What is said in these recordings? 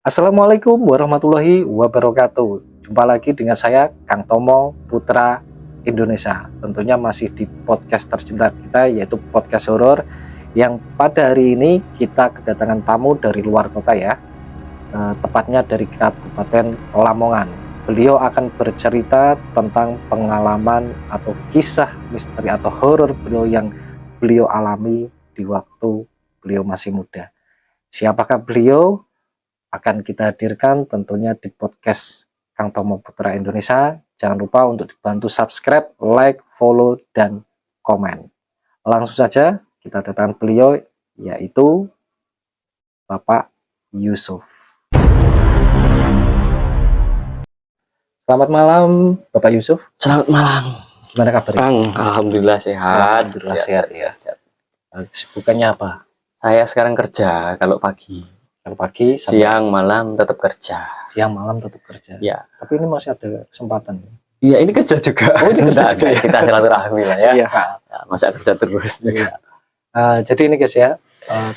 Assalamualaikum warahmatullahi wabarakatuh. Jumpa lagi dengan saya, Kang Tomo, Putra Indonesia. Tentunya masih di podcast tercinta kita, yaitu podcast horor. Yang pada hari ini kita kedatangan tamu dari luar kota ya, tepatnya dari Kabupaten Lamongan. Beliau akan bercerita tentang pengalaman atau kisah misteri atau horor yang beliau alami di waktu beliau masih muda. Siapakah beliau? Akan kita hadirkan tentunya di podcast Kang Tomo Putra Indonesia. Jangan lupa untuk dibantu subscribe, like, follow, dan komen. Langsung saja kita datang beliau, yaitu Bapak Yusuf. Selamat malam Bapak Yusuf. Selamat malam. Gimana kabarnya? Kang, alhamdulillah sehat. Alhamdulillah sehat ya. Kesibukannya apa? Saya sekarang kerja kalau pagi. Kalau pagi, siang, malam tetap kerja. Siang, malam tetap kerja. Ya. Tapi ini masih ada kesempatan. Iya, ini kerja juga. Oh, ini kerja juga. Kita silaturahmi lah ya. Iya. Ya, masa kerja terus. Iya. Jadi ini guys ya,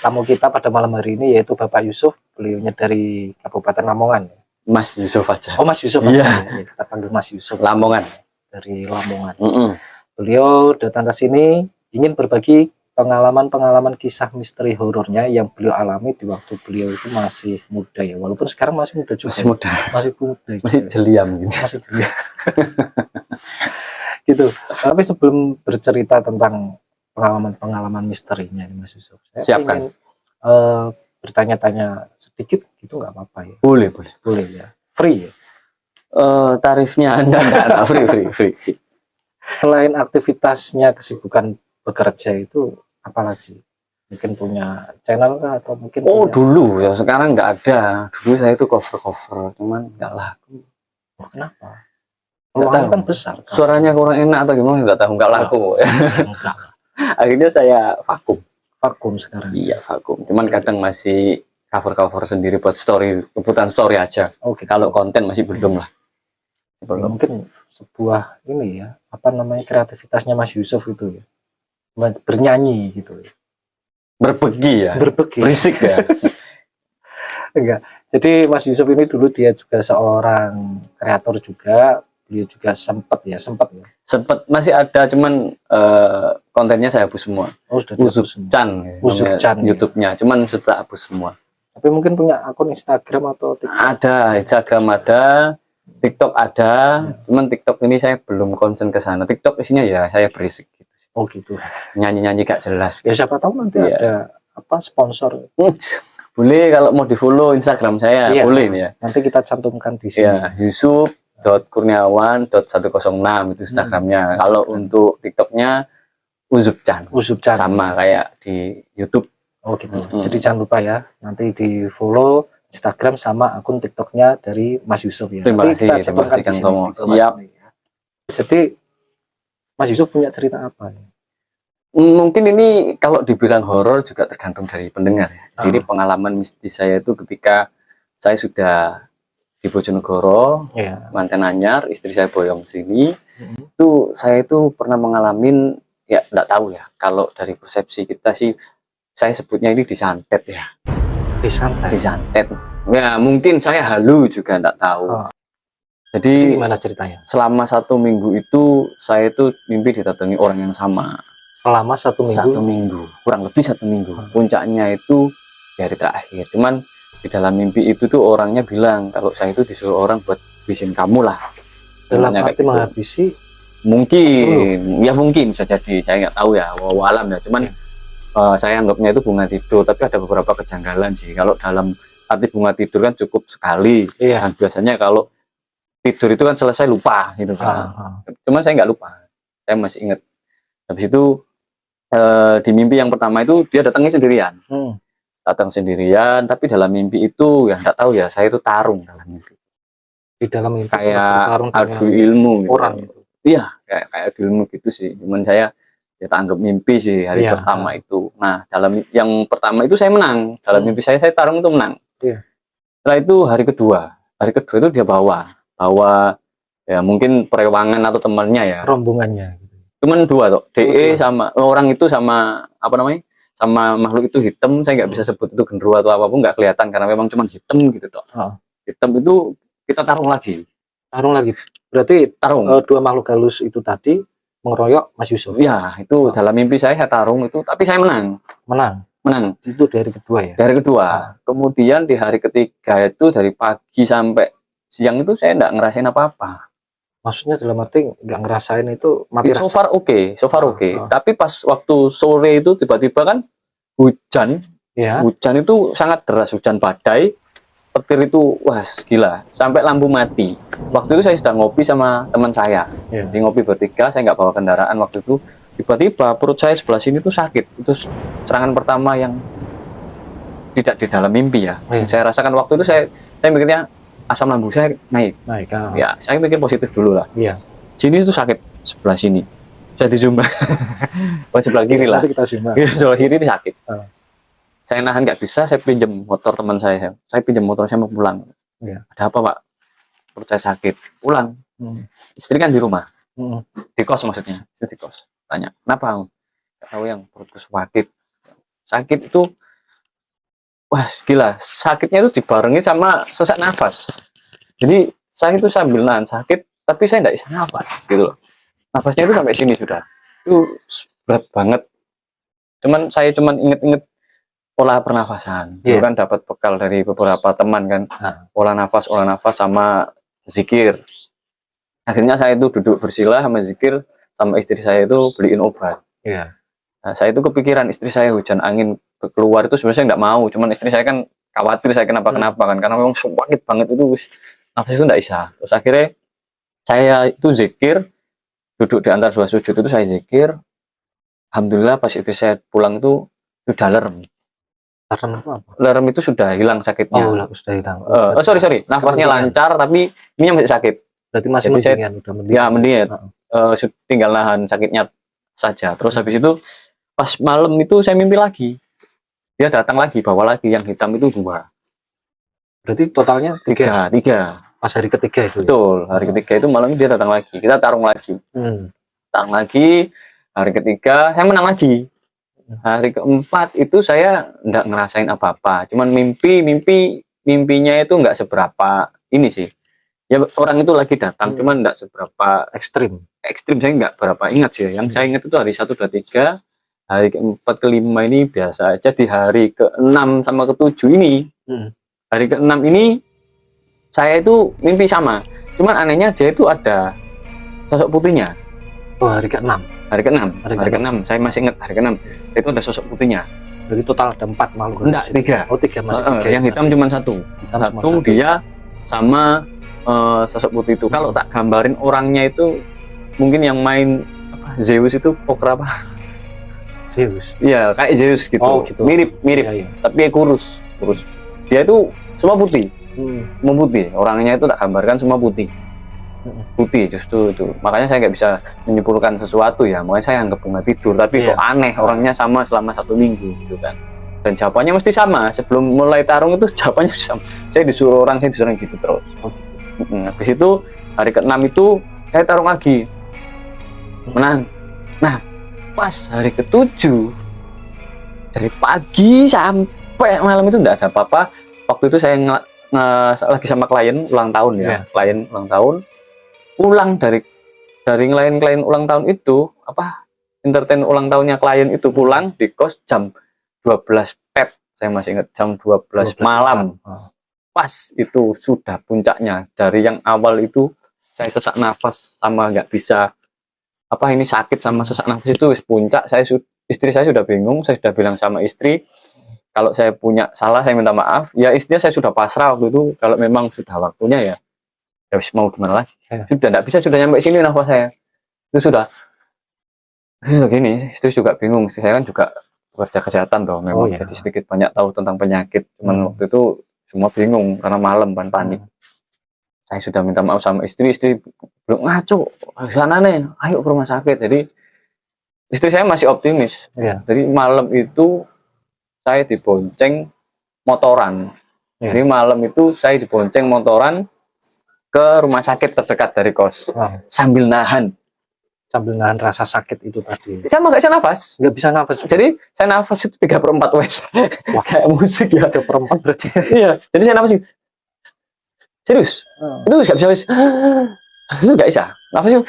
tamu kita pada malam hari ini yaitu Bapak Yusuf. Beliaunya dari Kabupaten Lamongan. Mas Yusuf aja. Oh, Mas Yusuf Iya. aja. Ya, kita panggil Mas Yusuf. Lamongan. Dari Lamongan. Mm-mm. Beliau datang ke sini ingin berbagi pengalaman-pengalaman kisah misteri horornya yang beliau alami di waktu beliau itu masih muda ya. Walaupun sekarang masih muda juga. Masih muda. Masih muda. Masih jeliam gini. Masih jeliam. Gitu. Tapi sebelum bercerita tentang pengalaman-pengalaman misterinya nih Mas Yusuf, saya Siapkan. ingin bertanya-tanya sedikit gitu, nggak apa-apa ya? Boleh. Boleh ya. Free ya. Tarifnya enggak, free. Selain aktivitasnya, kesibukan bekerja itu apalagi? Mungkin punya channel kah, atau mungkin punya... Dulu ya, sekarang nggak ada. Dulu saya itu cover, cuman nggak laku. Kenapa? Nggak Peluangnya tahu. kan besar kan? Suaranya kurang enak atau gimana nggak tahu, nggak laku. Enggak. Akhirnya saya Vakum sekarang. Iya, vakum. Cuman kadang masih cover sendiri buat story, kebutuhan story aja. Oh, gitu. Kalau konten masih belum lah. Belum. Mungkin sebuah ini ya, apa namanya, kreativitasnya Mas Yusuf itu ya, bernyanyi gitu ya. Berbegi ya. Berbagi. Berisik ya. Enggak. Jadi Mas Yusuf ini dulu dia juga seorang kreator juga. Beliau juga sempat ya. Sempet masih ada, cuman kontennya saya hapus semua. Oh, sudah Uzub dihapus semua. Chan, Uzub Chan, ya. YouTube-nya, cuman sudah hapus semua. Tapi mungkin punya akun Instagram atau TikTok? Ada, Instagram ada, TikTok ada, cuman TikTok ini saya belum konsen ke sana. TikTok isinya ya saya berisik gitu. Oh gitu. Nyanyi gak jelas. Ya siapa tahu nanti ada apa sponsor. Boleh kalau mau di-follow Instagram saya, boleh nih ya. Nanti kita cantumkan di sini. Ya, Yusuf.kurniawan.106 itu Instagramnya. Kalau untuk TikToknya Uzub Chan. Sama kayak di YouTube. Oh gitu. Jadi jangan lupa ya, nanti di follow Instagram sama akun TikToknya dari Mas Yusuf ya. Terima kasih Kang Tomo. Siap. Jadi Mas Yusuf punya cerita apa ya? Mungkin ini kalau dibilang horor juga tergantung dari pendengar ya. Jadi pengalaman mistis saya itu ketika saya sudah di Bojonegoro, mantan anyar, istri saya boyong sini, itu saya itu pernah mengalami, ya enggak tahu ya, kalau dari persepsi kita sih, saya sebutnya ini disantet ya. Disantet. Ya mungkin saya halu juga enggak tahu. Jadi gimana ceritanya? Selama 1 minggu itu saya itu mimpi didatangi orang yang sama. Selama 1 minggu? 1 minggu, kurang lebih 1 minggu. Puncaknya itu di hari terakhir. Cuman di dalam mimpi itu tuh orangnya bilang kalau saya itu disuruh orang buat bikin kamu lah. Dalam arti menghabisi? Mungkin, ya mungkin bisa jadi. Saya nggak tahu ya, walau alam ya. Cuman saya anggapnya itu bunga tidur. Tapi ada beberapa kejanggalan sih. Kalau dalam arti bunga tidur kan cukup sekali. Dan biasanya kalau tidur itu kan selesai lupa gitu kan. Cuman saya nggak lupa. Saya masih ingat. Habis itu di mimpi yang pertama itu dia datangnya sendirian. Datang sendirian, tapi dalam mimpi itu ya enggak tahu ya, saya itu tarung dalam mimpi. Di dalam mimpi kayak adu ilmu gitu. Orang itu. Iya, kayak adu ilmu gitu sih. Cuman saya ya tak anggap mimpi sih hari pertama itu. Nah, dalam yang pertama itu saya menang. Dalam mimpi saya tarung itu menang. Setelah itu hari kedua itu dia bawa ya mungkin perewangan atau temannya ya. Rombongannya. Cuman 2 toh, DE sama orang itu sama apa namanya? sama makhluk itu hitam, saya nggak bisa sebut itu genderuwo atau apapun, nggak kelihatan karena memang cuma hitam gitu dok. Hitam itu kita tarung lagi. Berarti Tarung. dua makhluk halus itu tadi mengeroyok Mas Yusuf. Ya, itu dalam mimpi saya tarung itu, tapi saya menang. Menang. Itu dari kedua ya? Dari kedua. Kemudian di hari ketiga itu dari pagi sampai siang itu saya nggak ngerasain apa-apa. Maksudnya dalam arti nggak ngerasain itu mati rasa? So far oke. Tapi pas waktu sore itu tiba-tiba kan hujan. Ya. Hujan itu sangat deras, hujan badai. Petir itu wah gila, sampai lampu mati. Waktu itu saya sedang ngopi sama teman saya. Di ngopi bertiga, saya nggak bawa kendaraan waktu itu. Tiba-tiba perut saya sebelah sini tuh sakit. Itu serangan pertama yang tidak di dalam mimpi ya. Saya rasakan waktu itu saya mikirnya asam lambung saya naik. Ya, saya pikir positif dulu lah. Sini itu sakit sebelah sini. Saya di zoom. Sebelah kiri lah. Sebelah kiri ini sakit. Saya nahan nggak bisa, saya pinjam motor teman saya. Saya pinjam motor, saya mau pulang. Ada apa pak? Perut saya sakit. Pulang. Istri kan di rumah. Di kos maksudnya. Istri di kos. Tanya, kenapa? Tahu yang perutku sakit. Sakit itu, wah gila. Sakitnya itu dibarengi sama sesak nafas. Jadi saya itu sambil nahan sakit, tapi saya nggak bisa nafas. Gitu loh. Nafasnya itu sampai sini sudah. Itu berat banget. Saya inget-inget olah pernafasan. Itu kan dapat bekal dari beberapa teman kan. Olah nafas sama zikir. Akhirnya saya itu duduk bersila sama zikir, sama istri saya itu beliin obat. Nah, saya itu kepikiran istri saya hujan angin keluar itu sebenarnya nggak mau, cuman istri saya kan khawatir saya kenapa-kenapa kan, karena memang sakit banget itu, nafas itu nggak bisa. Terus akhirnya saya itu zikir, duduk di antara dua sujud itu saya zikir. Alhamdulillah pas istri saya pulang itu sudah lerem. Lerem itu sudah hilang sakitnya. Sudah hilang. Sorry, nafasnya lancar tapi ini masih sakit. Berarti masih mendingan, udah mendingan. Ya mendingan. Tinggal nahan sakitnya saja. Terus habis itu pas malam itu saya mimpi lagi. Dia datang lagi, bawa lagi yang hitam itu 2. Berarti totalnya 3. Pas hari ketiga itu. Betul. Hari ketiga itu malam dia datang lagi. Kita tarung lagi. Tarung lagi. Hari ketiga saya menang lagi. Hari keempat itu saya nggak ngerasain apa-apa, cuman mimpinya itu nggak seberapa ini sih. Ya orang itu lagi datang, cuman nggak seberapa ekstrim. Saya nggak berapa ingat sih. Yang saya ingat itu hari 1, 2, 3, hari keempat, kelima ini biasa aja. Di hari ke-6 sama ke-7 ini, hari ke-6 ini saya itu mimpi sama. Cuman anehnya dia itu ada sosok putihnya. Hari ke-6. Hari ke-6, saya masih ingat hari ke-6 itu ada sosok putihnya. Jadi total ada 4 makhluk. Enggak, 3. 3 masih 3. Yang hitam cuma 1. Satu dia sama sosok putih itu. Kalau tak gambarin orangnya itu mungkin yang main Zeus itu poker apa? Zeus. Iya, kayak Zeus gitu. Gitu. Mirip. Tapi kurus. Dia itu semua putih. Semua putih. Orangnya itu tak gambarkan semua putih. Putih justru itu, makanya saya nggak bisa menyimpulkan sesuatu ya, makanya saya anggap bunga tidur, tapi kok aneh orangnya sama selama 1 minggu gitu kan, dan jawabannya mesti sama. Sebelum mulai tarung itu jawabannya sama, saya disuruh orang gitu terus. Habis itu hari ke-6 itu saya tarung lagi, menang. Nah pas hari ke-7 dari pagi sampai malam itu nggak ada apa-apa. Waktu itu saya lagi sama klien ulang tahun ya, klien ulang tahun. Pulang dari klien ulang tahun itu, entertain ulang tahunnya klien itu, pulang di kos jam 12 pep, saya masih ingat, jam 12 malam. Pas itu sudah puncaknya. Dari yang awal itu saya sesak nafas sama nggak bisa ini sakit sama sesak nafas itu puncak. Istri saya sudah bingung, saya sudah bilang sama istri kalau saya punya salah saya minta maaf. Ya istrinya saya sudah pasrah waktu itu, kalau memang sudah waktunya ya mau gimana lagi. Sudah nggak bisa, sudah nyampe sini nafas saya itu sudah gini. Istri juga bingung, istri saya kan juga pekerja kesehatan toh memang, jadi sedikit banyak tahu tentang penyakit, cuman waktu itu semua bingung karena malam kan, panik. Saya sudah minta maaf sama istri belum ngaco sana nih, ayo ke rumah sakit. Jadi istri saya masih optimis. Jadi malam itu saya dibonceng motoran. Jadi malam itu saya dibonceng motoran ke rumah sakit terdekat dari kos, sambil nahan sambil nahan rasa sakit itu tadi. Sama nggak bisa nafas. Nggak bisa nafas. Jadi saya nafas itu 3/4 wes. Wah, kayak musik ya. 3/4 berarti. Iya. Jadi saya nafas serius. Itu nggak bisa wes. Itu nggak bisa. Nafas itu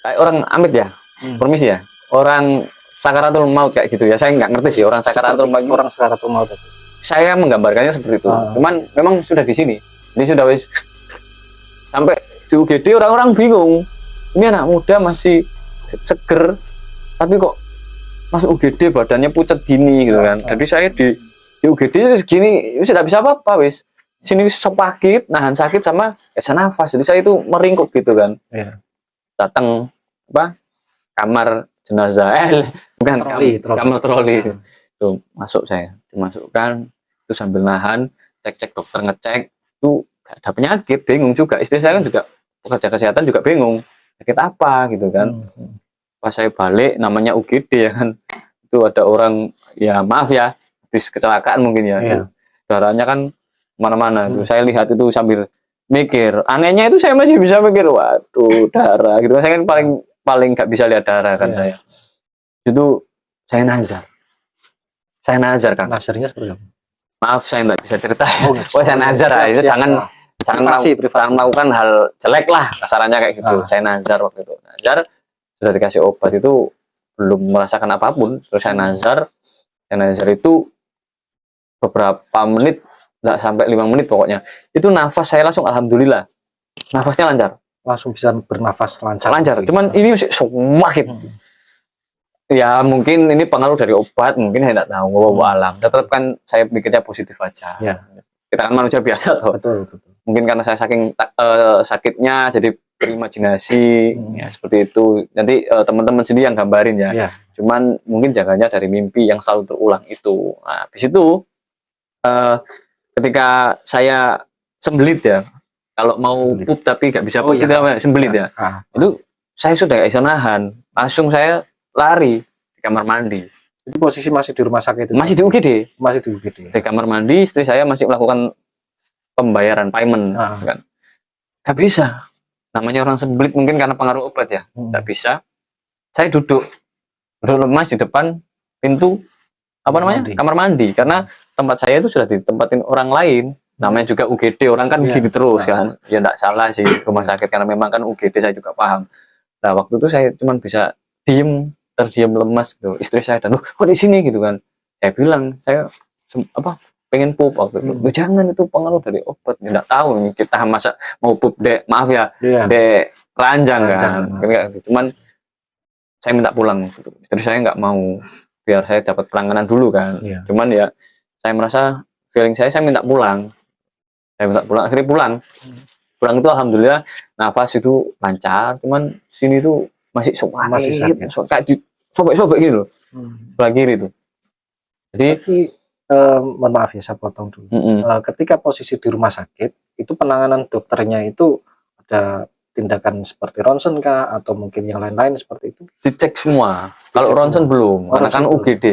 kayak orang amit ya. Permisi ya. Orang sakaratul maut kayak gitu ya. Saya nggak ngerti sih orang sakaratul maut. Orang sakaratul maut. Saya menggambarkannya seperti itu. Cuman memang sudah di sini. Ini sudah wes sampai di UGD orang-orang bingung. Ini anak muda masih seger, tapi kok masuk UGD badannya pucat gini gitu kan. Jadi saya di UGD segini sudah bisa apa-apa wis. Sini sakit, nahan sakit sama bisa nafas. Jadi saya itu meringkuk gitu kan. Datang kamar jenazah, bukan kamar troli. Tuh masuk saya, dimasukkan, itu sambil nahan, cek dokter ngecek, tuh gak ada penyakit, bingung juga. Istri saya kan juga pekerja kesehatan juga bingung. Sakit apa gitu kan. Pas saya balik namanya UGD ya kan, itu ada orang ya maaf ya habis kecelakaan mungkin ya. Darahnya kan mana-mana tuh. Saya lihat itu sambil mikir, anehnya itu saya masih bisa mikir, waduh darah gitu. Saya kan paling nggak bisa lihat darah kan. Saya itu saya nazar kan. Nazarnya seperti apa? Maaf saya nggak bisa cerita ya. Saya nazar itu jangan melakukan hal jelek lah kasarannya kayak gitu. Saya nazar waktu itu. Nazar sudah dikasih obat itu belum merasakan apapun. Terus saya nazar itu beberapa menit, nggak sampai 5 menit pokoknya. Itu nafas saya langsung alhamdulillah. Nafasnya lancar. Langsung bisa bernafas lancar. Cuman ini semakin. Ya mungkin ini pengaruh dari obat, mungkin saya tidak tahu. Alam. Tetap kan saya pikirnya positif aja. Kita kan manusia biasa toh. Betul. Mungkin karena saya saking sakitnya jadi berimajinasi ya seperti itu. Nanti teman-teman sendiri yang gambarin ya. Cuman mungkin jaganya dari mimpi yang selalu terulang itu. Nah, habis itu ketika saya sembelit ya, kalau mau pup tapi nggak bisa pup, sembelit ya. Itu saya sudah nggak bisa nahan, langsung saya lari di kamar mandi. Itu posisi masih di rumah sakit? Masih di UGD. Di kamar mandi, istri saya masih melakukan pembayaran payment kan. Gak bisa. Namanya orang sembelit mungkin karena pengaruh obat ya. Gak bisa. Saya duduk lemas di depan pintu kamar mandi, karena tempat saya itu sudah ditempatin orang lain. Namanya juga UGD, orang kan gini terus kan. Ya enggak salah sih rumah sakit karena memang kan UGD, saya juga paham. Nah, waktu itu saya cuma bisa terdiam lemas gitu. Istri saya dan kok di sini gitu kan. Saya bilang saya pengen pup waktu itu. Jangan, itu pengaruh dari obat. Nggak tahu kita masa mau pup maaf ya, ranjang kan. Cuman saya minta pulang gitu. Istri saya nggak mau, biar saya dapat penanganan dulu kan. Cuman ya saya merasa feeling saya minta pulang. Akhirnya pulang itu alhamdulillah nafas itu lancar. Cuman sini tuh masih sakit. Kayak sobek-sobek gitu loh. Sebelah kiri tuh. Jadi mohon maaf ya, saya potong dulu. Ketika posisi di rumah sakit, itu penanganan dokternya itu ada tindakan seperti ronsen kah, atau mungkin yang lain-lain seperti itu? Dicek semua. Kalau ronsen belum, karena kan UGD.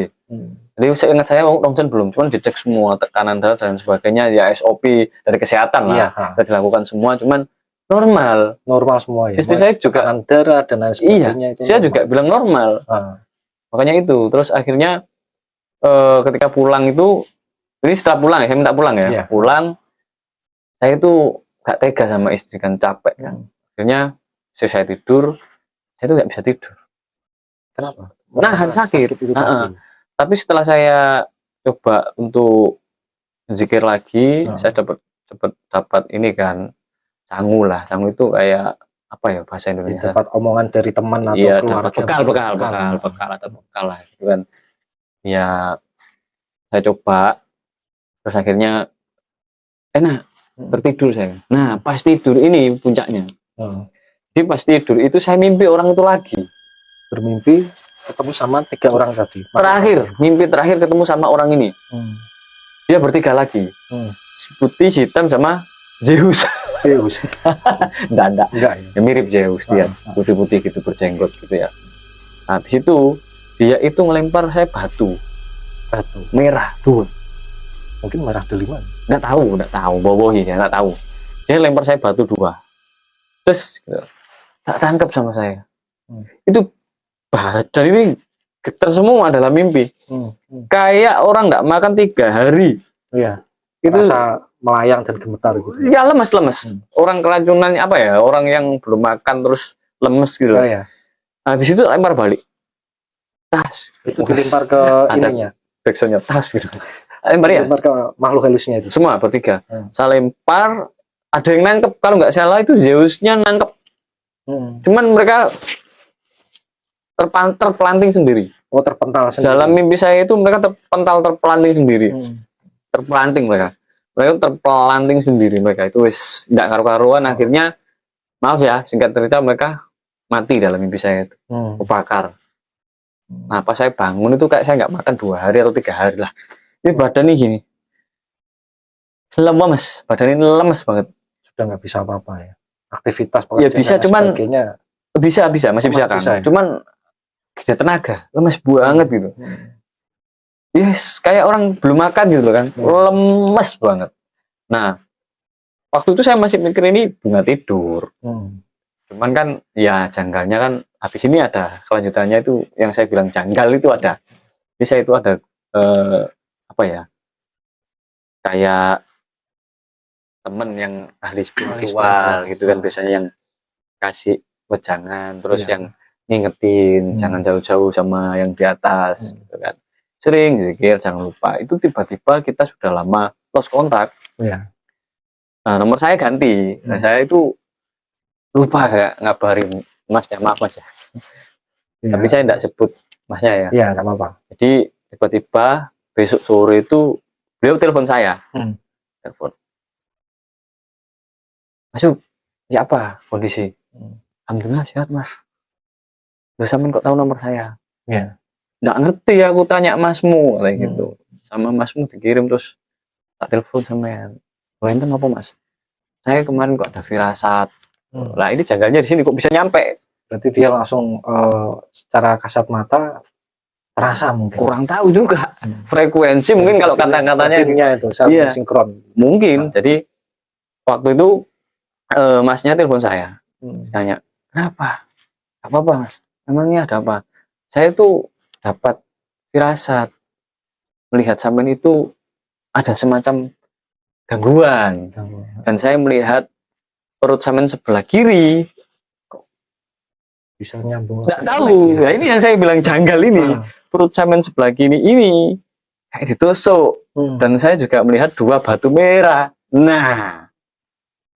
Jadi saya ingat saya ronsen belum, cuman dicek semua, tekanan darah dan sebagainya, ya SOP dari kesehatan lah. Sudah dilakukan semua, cuman normal semua ya. Istri saya juga darah dan lain sebagainya. Itu saya juga bilang normal. Makanya itu. Terus akhirnya ketika pulang itu, ini setelah pulang ya, saya minta pulang ya. Pulang, saya itu gak tega sama istri kan, capek kan. Akhirnya saya tidur, saya itu gak bisa tidur. Kenapa? Nahan sakit. Tapi setelah saya coba untuk zikir lagi, saya dapat ini kan, sangu lah. Sangu itu kayak apa ya bahasa Indonesia? Dapat omongan dari teman atau keluarga. Bekal lah gitu kan. Ya saya coba, terus akhirnya enak, tertidur saya. Nah pas tidur ini puncaknya. Jadi pas tidur itu saya mimpi orang itu lagi. Bermimpi ketemu sama 3 orang tadi. Mimpi terakhir ketemu sama orang ini. Dia bertiga lagi. Putih, hitam sama Zeus. Enggak ya. Mirip Zeus dia, putih-putih gitu, berjenggot gitu ya. Nah, habis itu dia itu ngelempar saya batu merah tuh. Mungkin merah delima. Enggak tahu, bobohi ya, enggak tahu. Dia lempar saya batu 2. Terus tak tangkap sama saya. Itu dan ini semua adalah mimpi. Kayak orang nggak makan 3 hari. Iya. Itu rasa melayang dan gemetar gitu. Ya lemes. Orang keracunan apa ya? Orang yang belum makan terus lemes gitu. Oh, ya. Habis itu lempar balik. Tas. Itu dilempar ke ininya. Backsoundnya tas gitu. Lempar ya. Dilempar ke makhluk halusnya itu. Semua bertiga. Saya lempar. Ada yang nangkep. Kalau nggak salah itu Zeusnya nangkep. Cuman mereka terpelanting sendiri. Oh, terpental sendiri. Dalam mimpi saya itu mereka terpelanting sendiri. Terpelanting mereka terpelanting sendiri. Mereka itu wis nggak karu-karuan. Akhirnya maaf ya, singkat cerita mereka mati dalam mimpi saya itu. Kebakar. Nah pas saya bangun itu kayak saya nggak makan 2 hari atau 3 hari lah. Ini badan ini gini lemes, badan ini lemes banget. Sudah nggak bisa apa-apa ya, aktivitas ya bisa, cuman bisa masih bisa kan ya? Cuman tidak tenaga, lemes banget gitu. Yes, kayak orang belum makan gitu kan. Lemes banget. Nah waktu itu saya masih mikir ini bunga tidur. Cuman kan ya janggalnya kan habis ini ada kelanjutannya, itu yang saya bilang janggal itu ada. Jadi saya itu ada apa ya, kayak temen yang ahli spiritual gitu kan, biasanya yang kasih wejangan, terus yang ngingetin jangan jauh-jauh sama yang di atas gitu kan. Sering zikir jangan lupa. Itu tiba-tiba kita sudah lama lost kontak. Nah nomor saya ganti. Nah saya itu lupa kayak ngabarin mas ya, maaf mas ya. Tapi saya tidak sebut masnya ya. Iya nggak apa-apa. Jadi tiba-tiba besok sore itu beliau telepon saya. Telepon. Masuk, ya apa kondisi? Alhamdulillah sehat mas. Lu sampean kok tahu nomor saya? Iya. Nggak ngerti, aku tanya masmu kayak gitu. Sama masmu dikirim terus tak telepon sampean. Enten apa mas? Saya kemarin kok ada firasat. Lah ini janggalnya di sini kok bisa nyampe. Berarti dia langsung secara kasat mata terasa mungkin. Kurang tahu juga frekuensi mungkin kalau kata-katanya itu sinkron. Mungkin. Jadi waktu itu masnya telepon saya. Tanya, "Kenapa? Apa-apa, Mas? Emangnya ada apa?" Saya tuh dapat firasat melihat sampean itu ada semacam gangguan. Dan saya melihat perut sampean sebelah kiri kok bisa nyambung. Nggak tahu. Nah, ini yang saya bilang janggal ini. Perut sampean sebelah kiri ini kayak ditusuk. Dan saya juga melihat 2 batu merah. Nah,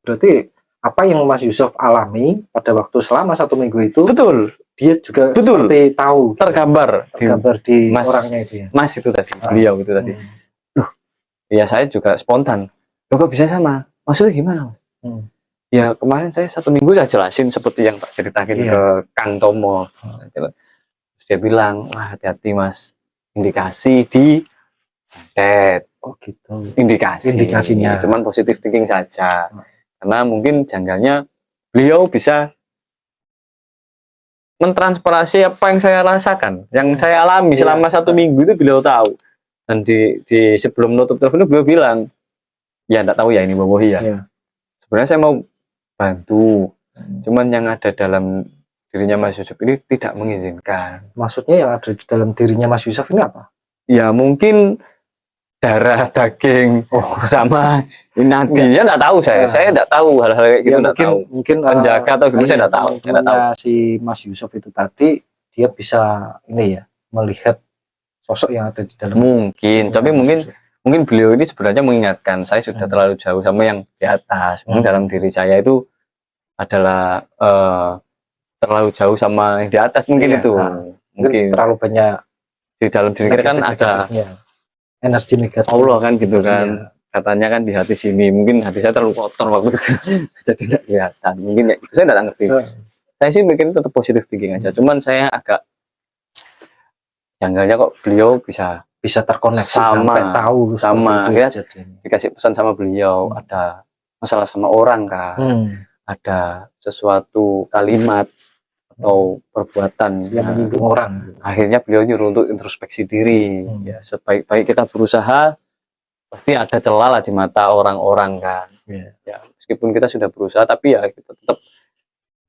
berarti apa yang Mas Yusuf alami pada waktu selama 1 minggu itu, betul, dia juga seperti tahu, tergambar di orangnya itu ya. Mas itu tadi, beliau itu tadi. Ya saya juga spontan. Loh, kok bisa sama? Maksudnya gimana Mas? Ya kemarin saya 1 minggu saya jelasin seperti yang tak ceritakan ke Kang Tomo. Terus dia bilang, wah hati-hati Mas, indikasi di head. Oh gitu. Indikasinya. Cuman positive thinking saja. Karena mungkin janggalnya beliau bisa mentransferasi apa yang saya rasakan, yang saya alami selama 1 minggu itu beliau tahu. Dan di sebelum nutup telepon beliau bilang, ya enggak tahu ya ini bobohi ya. Sebenarnya saya mau bantu, cuman yang ada dalam dirinya Mas Yusuf ini tidak mengizinkan. Maksudnya yang ada di dalam dirinya Mas Yusuf ini apa? Ya mungkin darah, daging, sama nadinya enggak tahu saya. Saya enggak tahu hal-hal kayak gitu, enggak tahu. Mungkin penjaga atau gimana saya enggak tahu. Si Mas Yusuf itu tadi dia bisa ini ya, melihat sosok yang ada di dalam. Mungkin, tapi mungkin beliau ini sebenarnya mengingatkan saya sudah terlalu jauh sama yang di atas. Mungkin dalam diri saya itu adalah terlalu jauh sama yang di atas, mungkin itu. Mungkin terlalu banyak di dalam diri kita kan ada energi negatif Allah kan gitu kan. Katanya kan di hati sini, mungkin hati saya terlalu kotor waktu itu jadi tidak kelihatan. Mungkin ya, saya tidak ngerti. Saya sih mikir tetap positif thinking aja. Cuman saya agak janggalnya kok beliau bisa terkoneksi sampai tahu sama ya. Dikasih pesan sama beliau, ada masalah sama orang kan, ada sesuatu kalimat atau perbuatan yang menyinggung orang. Akhirnya beliau nyuruh untuk introspeksi diri. Ya sebaik-baik kita berusaha, pasti ada celah lah di mata orang-orang kan. Ya meskipun kita sudah berusaha, tapi ya kita tetap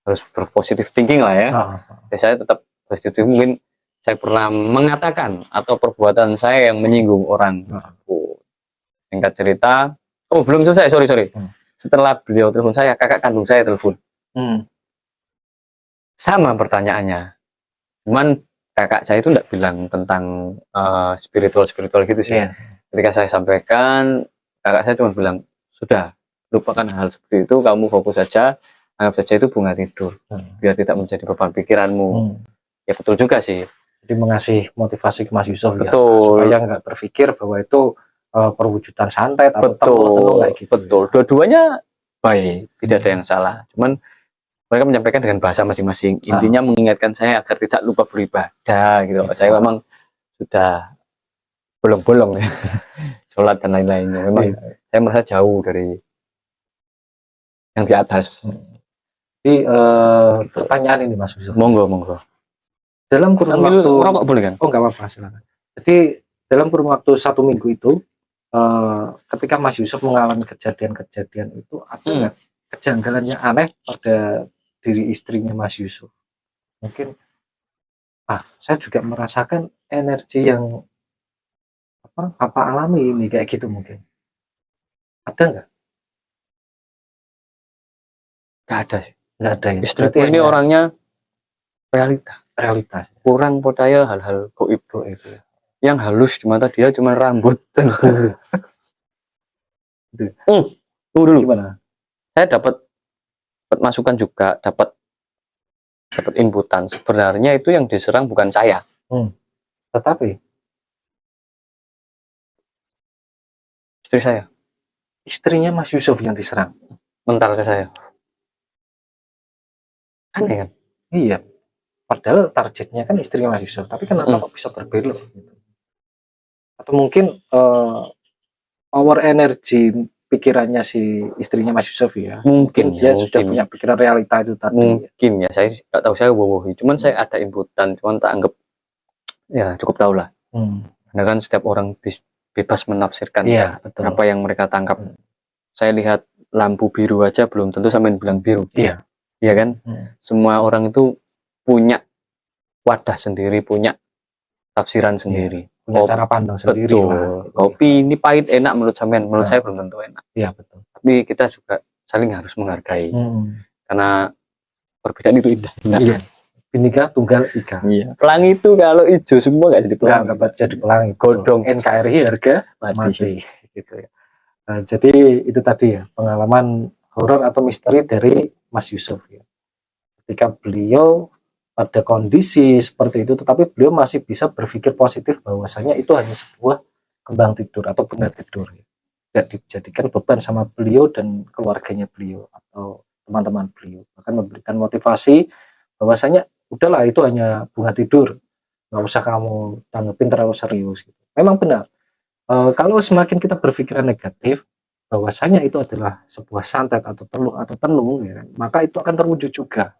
harus berpositif thinking lah ya. Ya saya tetap positif. Mungkin saya pernah mengatakan atau perbuatan saya yang menyinggung orang. Singkat cerita, oh belum selesai, sorry. Setelah beliau telepon saya, kakak kandung saya telepon. Sama pertanyaannya, cuman kakak saya itu tidak bilang tentang spiritual gitu sih. Ketika saya sampaikan, kakak saya cuma bilang, sudah lupakan hal seperti itu, kamu fokus saja, anggap saja itu bunga tidur, biar tidak menjadi beban pikiranmu. Ya betul juga sih. Jadi mengasih motivasi ke Mas Yusuf, betul, ya, supaya nggak berpikir bahwa itu perwujudan santet atau tenung kayak gitu. Betul, dua-duanya baik, tidak ada yang salah. Cuman mereka menyampaikan dengan bahasa masing-masing. Intinya mengingatkan saya agar tidak lupa beribadah gitu. Saya memang sudah bolong-bolong ya, sholat dan lain-lainnya. Memang saya merasa jauh dari yang di atas. Jadi pertanyaan ini Mas Yusuf. Monggo. Dalam kurun sambil waktu merokok boleh kan? Oh nggak apa-apa, silakan. Jadi dalam kurun waktu 1 minggu itu, ketika Mas Yusuf mengalami kejadian-kejadian itu, ada nggak kejanggalan yang aneh pada diri istrinya Mas Yusuf? Mungkin saya juga merasakan energi yang apa alami ini kayak gitu, mungkin ada nggak? Nggak ada sih. Nggak ada ya. Istriku ini orangnya realitas, kurang percaya hal-hal goib ya. Yang halus di mata dia cuma rambut dan bulu. Tunggu dulu. Gimana? Saya dapat masukan juga, dapat inputan. Sebenarnya itu yang diserang bukan saya. Tetapi istri saya. Istrinya Mas Yusuf yang diserang. Mental ke saya. Aneh kan? Iya. Padahal targetnya kan istrinya Mas Yusuf. Tapi kenapa kok bisa berbelok? Atau mungkin power energi pikirannya si istrinya Mas Yusuf ya, mungkin dia sudah punya pikiran realita itu tadi. Mungkin ya, saya nggak tahu, saya bohong. Cuman saya ada inputan, cuman tak anggap ya cukup tahu lah. Karena kan setiap orang bebas menafsirkan betul, apa yang mereka tangkap. Saya lihat lampu biru aja belum tentu sampai bilang biru. Iya kan? Semua orang itu punya wadah sendiri, punya tafsiran sendiri. Punya cara pandang sendiri lah. Kopi ini pahit enak menurut sampean, menurut saya belum tentu enak. Iya betul. Tapi kita juga saling harus menghargai. Karena perbedaan itu indah. Iya. Bineka Tunggal Ika. Iya. Pelangi itu kalau hijau semua nggak jadi pelangi. Nggak jadi pelangi. Godong. NKRI harga mati. Gitu ya. Nah, jadi itu tadi ya pengalaman horor atau misteri dari Mas Yusuf ya. Ketika beliau pada kondisi seperti itu, tetapi beliau masih bisa berpikir positif bahwasanya itu hanya sebuah kembang tidur atau benar tidur, tidak dijadikan beban sama beliau dan keluarganya beliau atau teman-teman beliau, bahkan memberikan motivasi bahwasanya udahlah itu hanya bunga tidur, nggak usah kamu tanggapin terlalu serius. Memang benar, kalau semakin kita berpikiran negatif bahwasanya itu adalah sebuah santet atau tenung ya, maka itu akan terwujud juga.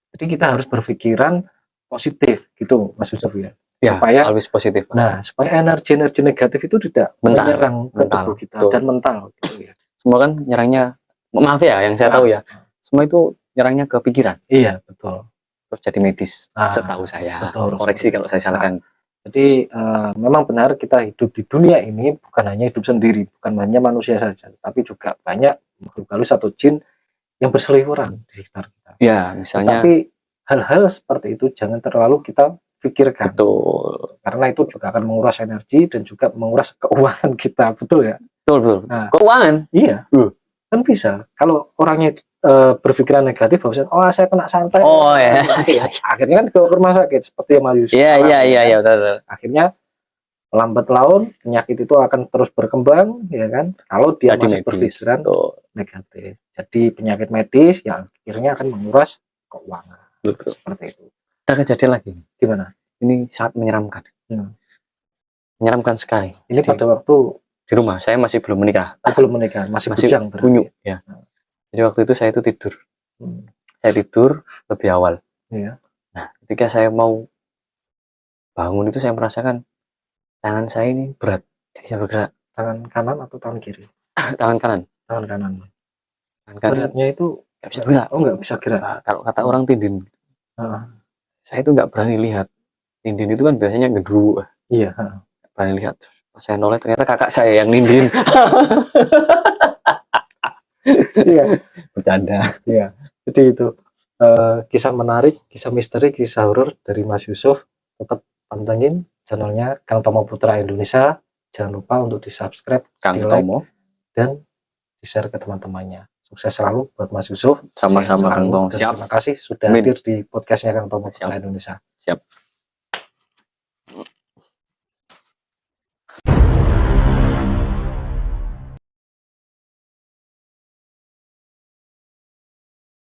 Jadi kita harus berpikiran positif gitu Mas Yusuf ya, supaya always positif. Nah, supaya energi-energi negatif itu tidak menyerang ke tubuh kita dan mental gitu ya. Semua kan nyerangnya, maaf ya yang saya tahu ya, semua itu nyerangnya ke pikiran. Iya, betul. Terus jadi medis, setahu saya. Betul, koreksi kalau saya salahkan. Jadi memang benar kita hidup di dunia ini bukan hanya hidup sendiri, bukan hanya manusia saja, tapi juga banyak makhluk halus atau jin yang berseliweran di sekitar kita. Ya, misalnya. Tapi hal-hal seperti itu jangan terlalu kita pikirkan. Betul. Karena itu juga akan menguras energi dan juga menguras keuangan kita, betul ya? Betul. Nah, keuangan? Iya. Kan bisa. Kalau orangnya berpikiran negatif, bahwa saya kena santet. Akhirnya kan ke rumah sakit seperti yang Mas Yusuf. Iya, betul. Akhirnya lambat laun penyakit itu akan terus berkembang, ya kan? Kalau dia masih berpikiran negatif. Jadi penyakit medis yang akhirnya akan menguras keuangan. Betul. Seperti itu. Ada kejadian lagi. Gimana? Ini sangat menyeramkan. Menyeramkan sekali. Ini pada waktu di rumah, saya masih belum menikah. Belum menikah, masih bujang bunyu ya. Jadi waktu itu saya itu tidur. Saya tidur lebih awal. Iya. Nah, ketika saya mau bangun itu saya merasakan tangan saya ini berat, tidak bisa bergerak. Tangan kanan atau tangan kiri? Tangan kanan. Tangan kanan. Beratnya itu Nggak bisa gerak. Oh, nggak bisa gerak. Nah, kalau kata orang Tindin, Heeh. saya itu nggak berani lihat. Tindin itu kan biasanya gendruwo. Iya. Heeh. Nggak berani lihat. Pas saya noleh ternyata kakak saya yang nindin. Iya. Bercanda. Iya. Jadi itu kisah menarik, kisah misteri, kisah horor dari Mas Yusuf. Tetap pantengin channelnya Kang Tomo Putra Indonesia. Jangan lupa untuk di-subscribe, Kang di-like, Tomo. dan di-share ke teman-temannya. Sukses selalu buat Mas Yusuf. Sama-sama Sehat Kang selalu, Tomo. dan Siap. terima kasih sudah Amin. hadir di podcastnya Kang Tomo Putra Siap. Indonesia. Siap.